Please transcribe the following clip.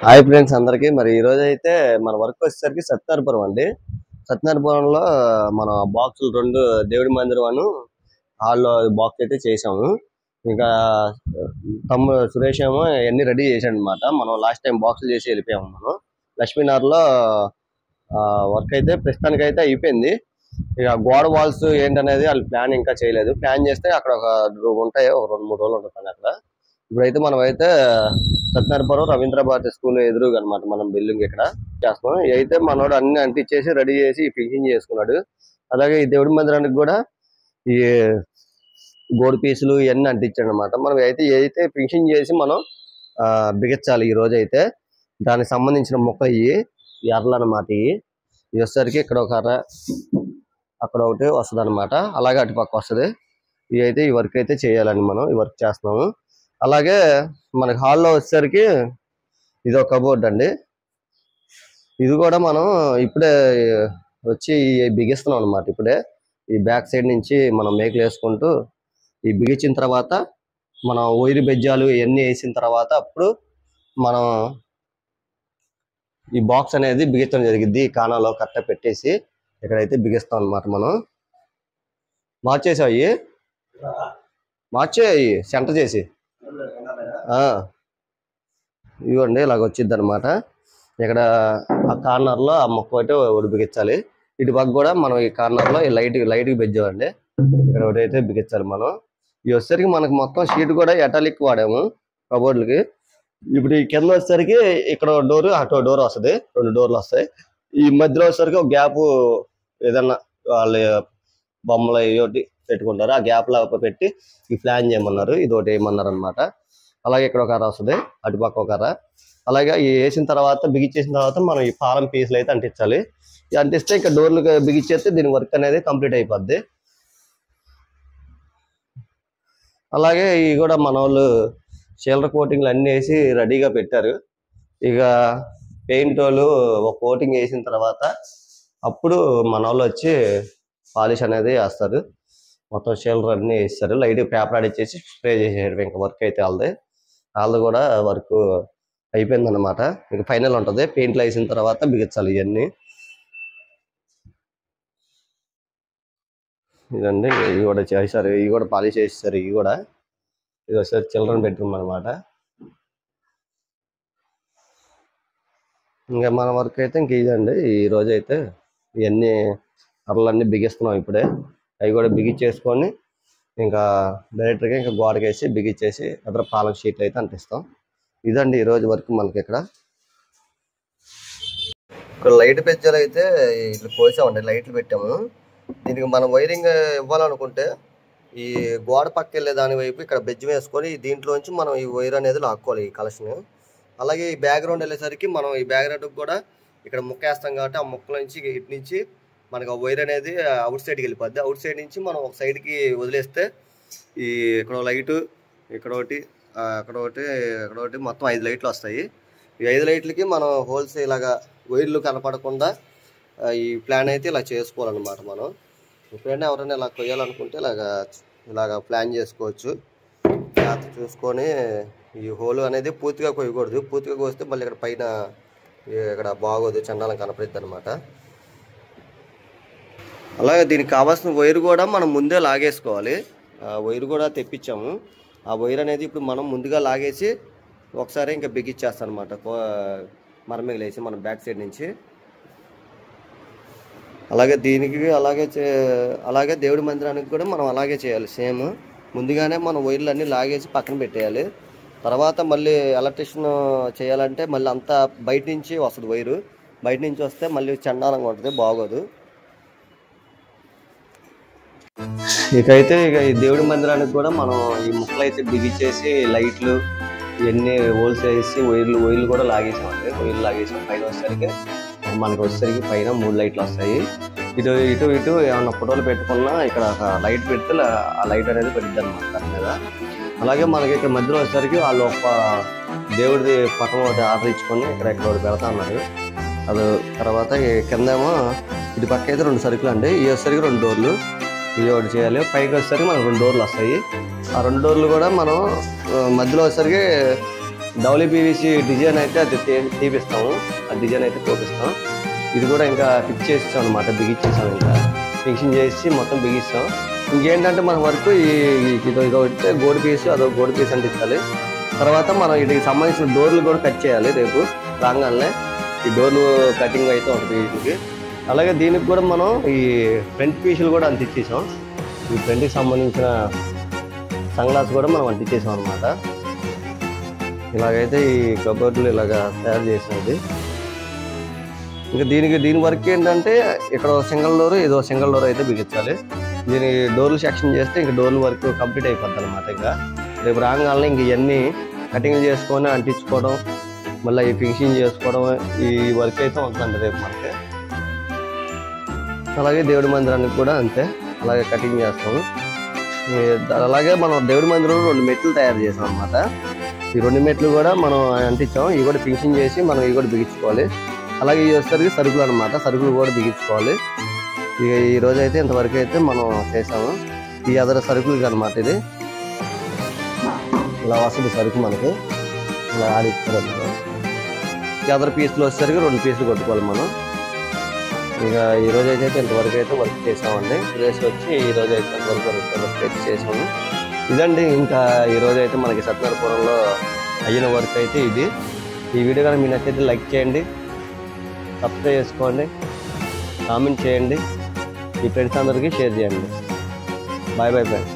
Hi friends అందరికి. మరి ఈ రోజు అయితే మన వర్క్ వచ్చేసరికి సత్యనారాయణపురం అండి. సత్యనారాయణపురంలో మన బాక్సులు 2 దేవుడి మందిరం హాల్లో బాక్స్ అయితే చేసాము. ఇంకా తమ్ముడు సురేష్ ఏమో అన్ని రెడీ చేశాడు అనమాట. మనం లాస్ట్ టైం బాక్సులు చేసి వెళ్ళిపోయాము. మనం లక్ష్మీనగర్లో వర్క్ అయితే ప్రస్తుతానికి అయితే అయిపోయింది. ఇక గోడ వాల్స్ ఏంటనేది వాళ్ళు ప్లాన్ ఇంకా చేయలేదు. ప్లాన్ చేస్తే అక్కడ ఒక ఉంటాయి, ఒక 2-3 రోజులు ఉంటుంది అక్కడ. ఇప్పుడైతే మనం అయితే సత్యనారాయణపురం రవీంద్ర భారతి స్కూల్ ఎదురుగా అనమాట మనం బిల్డింగ్ ఇక్కడ చేస్తున్నాం. అయితే మనోడు అన్ని అంటించేసి రెడీ చేసి ఫినిషింగ్ చేసుకున్నాడు. అలాగే ఈ దేవుడి మందిరానికి కూడా ఈ గోడు పీసులు ఇవన్నీ అంటించాడు అనమాట. మనం అయితే ఫినిషింగ్ చేసి మనం బిగించాలి. ఈ రోజు అయితే దానికి సంబంధించిన మొక్క ఇవి ఎర్రలు అనమాట. ఇవి వచ్చేసరికి ఇక్కడ ఒక అర అక్కడ ఒకటి వస్తుంది అనమాట. అలాగే అటుపక్క వస్తుంది. ఇవి అయితే ఈ వర్క్ అయితే చేయాలని మనం ఈ వర్క్ చేస్తున్నాము. అలాగే మనకి హాల్లో వచ్చేసరికి ఇది ఒక కబోర్డ్ అండి. ఇది కూడా మనం ఇప్పుడే వచ్చి బిగిస్తున్నాం అనమాట. ఇప్పుడే ఈ బ్యాక్ సైడ్ నుంచి మనం మేకలు వేసుకుంటూ ఈ బిగించిన తర్వాత మనం వైరు బెజ్జాలు ఇవన్నీ వేసిన తర్వాత అప్పుడు మనం ఈ బాక్స్ అనేది బిగించడం జరిగింది. ఈ కాణాలో కట్ట పెట్టేసి ఇక్కడైతే బిగిస్తాం అనమాట. మనం మార్చేసాయి సెంటర్ చేసి ఇవ్వండి. ఇలాగ వచ్చింది అనమాట. ఇక్కడ ఆ కార్నర్లో ఆ మొక్క ఒకటి ఒకటి బిగించాలి. ఇటు పక్క కూడా మనం ఈ కార్నర్లో ఈ లైట్కి బెజ్జామండి. ఇక్కడ ఒకటైతే బిగించాలి మనం. ఇవి వచ్చేసరికి మనకు మొత్తం షీట్ కూడా ఎటాలిక్ వాడాము కబోర్డులకి. ఇప్పుడు ఈ కింద వచ్చేసరికి ఇక్కడ డోర్ అటు డోర్ వస్తుంది, 2 డోర్లు వస్తాయి. ఈ మధ్యలో వచ్చేసరికి ఒక గ్యాప్ ఏదన్నా వాళ్ళ బొమ్మలు ఒకటి పెట్టుకుంటారు. ఆ గ్యాప్ లాగా పెట్టి ఈ ప్లాన్ చేయమన్నారు. ఇది ఒకటి వేయమన్నారు అనమాట. అలాగే ఇక్కడ ఒక అర వస్తుంది, అటుపక్క ఒక అర. అలాగే ఈ వేసిన తర్వాత బిగించేసిన తర్వాత మనం ఈ పాలం పీసులు అయితే అంటించాలి. ఇది అంటిస్తే ఇంకా డోర్లు బిగించేస్తే దీని వర్క్ అనేది కంప్లీట్ అయిపోద్ది. అలాగే ఇవి కూడా మన వాళ్ళు షీల్డర్ కోటింగ్లు అన్నీ వేసి రెడీగా పెట్టారు. ఇక పెయింట్ వాళ్ళు ఒక కోటింగ్ వేసిన తర్వాత అప్పుడు మన వాళ్ళు వచ్చి పాలిష్ అనేది వేస్తారు. మొత్తం షీల్డర్ అన్నీ వేస్తారు. లైట్ పేపర్ ఆడిచ్చేసి స్ప్రే చేసేయడం. ఇంకా వర్క్ అయితే వాళ్ళది కూడా వర్క్ అయిపోయింది అనమాట. ఇంకా ఫైనల్ ఉంటుంది. పెయింట్లు వేసిన తర్వాత బిగించాలి ఇవన్నీ. ఇదండి. ఇవి కూడా చేశారు. ఇవి కూడా పాలిష్ చేసేసారు. ఇవి కూడా ఇది ఒకసారి చిల్డ్రన్ బెడ్రూమ్ అనమాట. ఇంకా మన వర్క్ అయితే ఇంక ఇదండి. ఈ రోజు అయితే ఇవన్నీ అరలన్నీ బిగిస్తున్నాం ఇప్పుడే. అవి కూడా బిగించేసుకొని ఇంకా డైరెక్ట్గా ఇంకా గోడకేసి బిగించేసి అక్కడ పాలం షీట్లు అయితే అంటిస్తాం. ఇదండి ఈరోజు వర్క్ మనకి ఇక్కడ లైట్ పెంచాలు అయితే ఇట్లా కోసామండి. లైట్లు పెట్టాము. దీనికి మనం వైరింగ్ ఇవ్వాలనుకుంటే ఈ గోడ పక్క వెళ్ళే దాని వైపు ఇక్కడ బెజ్జ వేసుకొని దీంట్లోంచి మనం ఈ వైర్ అనేది లాక్కోవాలి, ఈ కలెక్షన్. అలాగే ఈ బ్యాక్గ్రౌండ్ వెళ్ళేసరికి మనం ఈ బ్యాక్గ్రౌండ్కి కూడా ఇక్కడ ముక్క వేస్తాం కాబట్టి ఆ ముక్కల నుంచి ఇటు నుంచి మనకు ఆ వైర్ అనేది అవుట్ సైడ్కి వెళ్ళిపోద్ది. అవుట్ సైడ్ నుంచి మనం ఒక సైడ్కి వదిలేస్తే ఈ ఇక్కడ లైటు ఇక్కడ ఒకటి అక్కడ ఒకటి మొత్తం 5 లైట్లు వస్తాయి. ఈ 5 లైట్లకి మనం హోల్స్ ఇలాగా వైర్లు కనపడకుండా ఈ ప్లాన్ అయితే ఇలా చేసుకోవాలన్నమాట. మనం ఎప్పుడైనా ఎవరైనా ఇలా కొయ్యాలనుకుంటే ఇలాగ ప్లాన్ చేసుకోవచ్చు. జాగ్రత్త చూసుకొని ఈ హోల్ అనేది పూర్తిగా కొయ్యకూడదు. పూర్తిగా కోస్తే మళ్ళీ ఇక్కడ పైన ఇక్కడ బాగోదు, చండాలం కనపడుద్ది అనమాట. అలాగే దీనికి కావాల్సిన వైర్ కూడా మనం ముందే లాగేసుకోవాలి. వైర్ కూడా తెప్పించాము. ఆ వైర్ అనేది ఇప్పుడు మనం ముందుగా లాగేసి ఒకసారి ఇంకా బిగిచ్చేస్తాం అనమాట. మరమిగలేసి మన బ్యాక్ సైడ్ నుంచి. అలాగే దీనికి అలాగే దేవుడి మందిరానికి కూడా మనం అలాగే చేయాలి. సేమ్ ముందుగానే మనం వైర్లు అన్నీ లాగేసి పక్కన పెట్టేయాలి. తర్వాత మళ్ళీ ఎలక్ట్రిషియన్ చేయాలంటే మళ్ళీ అంతా బయట నుంచి వస్తుంది వైరు. బయట నుంచి వస్తే మళ్ళీ చండాలంగా ఉంటుంది, బాగోదు. ఇక ఈ దేవుడి మందిరానికి కూడా మనం ఈ ముక్కలు అయితే బిగించేసి లైట్లు ఇవన్నీ హోల్స్ వేసి వైర్లు కూడా లాగేసామండి. వైర్లు లాగేసాం. పైన వచ్చేసరికి పైన 3 లైట్లు వస్తాయి. ఇటు ఏమన్నా ఫోటోలు పెట్టుకున్నా ఇక్కడ ఒక లైట్ పెడితే ఆ లైట్ అనేది పెడుద్ది అనమాట దాని మీద. అలాగే మనకి ఇక్కడ మధ్యలో వచ్చేసరికి వాళ్ళు ఒక దేవుడిది పక్కన ఒకటి ఆర్డర్ ఇచ్చుకొని ఇక్కడ ఒకటి పెడతా అన్నారు. అది తర్వాత కిందేమో ఇటు పక్క అయితే 2 సరుకులు అండి. ఈ వచ్చేసరికి 2 డోర్లు ఇది ఒకటి చేయాలి. పైకి వచ్చేసరికి మనకు 2 డోర్లు వస్తాయి. ఆ 2 డోర్లు కూడా మనం మధ్యలో వచ్చేసరికి WPVC డిజైన్ అయితే అది తీపిస్తాము, ఆ డిజైన్ అయితే చూపిస్తాం. ఇది కూడా ఇంకా ఫిక్స్ చేస్తాం అనమాట, బిగించేసాం, ఇంకా ఫిక్సింగ్ చేసి మొత్తం బిగిస్తాం. ఇంకేంటంటే మన వరకు ఇదో గోల్డ్ పీస్, అదొక గోల్డ్ పీస్ అంటించాలి. తర్వాత మనం వీటికి సంబంధించిన డోర్లు కూడా కట్ చేయాలి. రేపు రాగానే ఈ డోర్లు కటింగ్ అయితే ఉంటుంది వీటికి. అలాగే దీనికి కూడా మనం ఈ ఫ్రంట్ పీసులు కూడా అంటించేసాం. ఈ ఫ్రంట్కి సంబంధించిన సన్ గ్లాస్ కూడా మనం అంటించేసాం అనమాట. ఇలాగైతే ఈ కబోర్డులు ఇలాగా తయారు చేసినది. ఇంకా దీని వర్క్ ఏంటంటే ఇక్కడ సింగిల్ డోర్, ఇదో సింగిల్ డోర్ అయితే బిగించాలి. దీని డోర్లు సెక్షన్ చేస్తే ఇంకా డోర్లు వర్క్ కంప్లీట్ అయిపోద్ది అనమాట. ఇంకా రేపు రాగానే ఇంక ఇవన్నీ కటింగ్ చేసుకొని అంటించుకోవడం, మళ్ళీ ఈ ఫినిషింగ్ చేసుకోవడం, ఈ వర్క్ అయితే ఉంటుందండి రేపు మనకి. అలాగే దేవుడి మందిరానికి కూడా అంతే, అలాగే కటింగ్ చేస్తాము. అలాగే మనం దేవుడి మందిరంలో 2 మెట్లు తయారు చేసాం అనమాట. ఈ 2 మెట్లు కూడా మనం అంటించాం. ఇవి కూడా ఫినిషింగ్ చేసి మనం ఇవి కూడా బిగించుకోవాలి. అలాగే ఇవి వచ్చేసరికి సరుకులు అనమాట, సరుకులు కూడా బిగించుకోవాలి. ఇక ఈ రోజు అయితే ఇంతవరకు అయితే మనం చేసాము. ఈ అదర సరుకులు అనమాట. ఇది ఇలా వస్తుంది సరుకు మనకి, ఇలా ఆడిస్తారు. ఈ అదర్ పీసులు వచ్చేసరికి 2 పీసులు కొట్టుకోవాలి మనం. ఇక ఈ రోజు అయితే ఇంతవరకు అయితే వర్క్ చేసామండి. రేస్ వచ్చి ఈ రోజు అయితే ఇంతవరకు వర్క్ అయితే చేసాము. ఇదండి ఇంకా ఈ రోజు అయితే మనకి సత్యనారాయణపురంలో అయిన వర్క్ అయితే ఇది. ఈ వీడియో కానీ మీకు నచ్చితే లైక్ చేయండి, సబ్స్క్రైబ్ చేసుకోండి, కామెంట్ చేయండి, మీ ఫ్రెండ్స్ అందరికీ షేర్ చేయండి. Bye bye friends.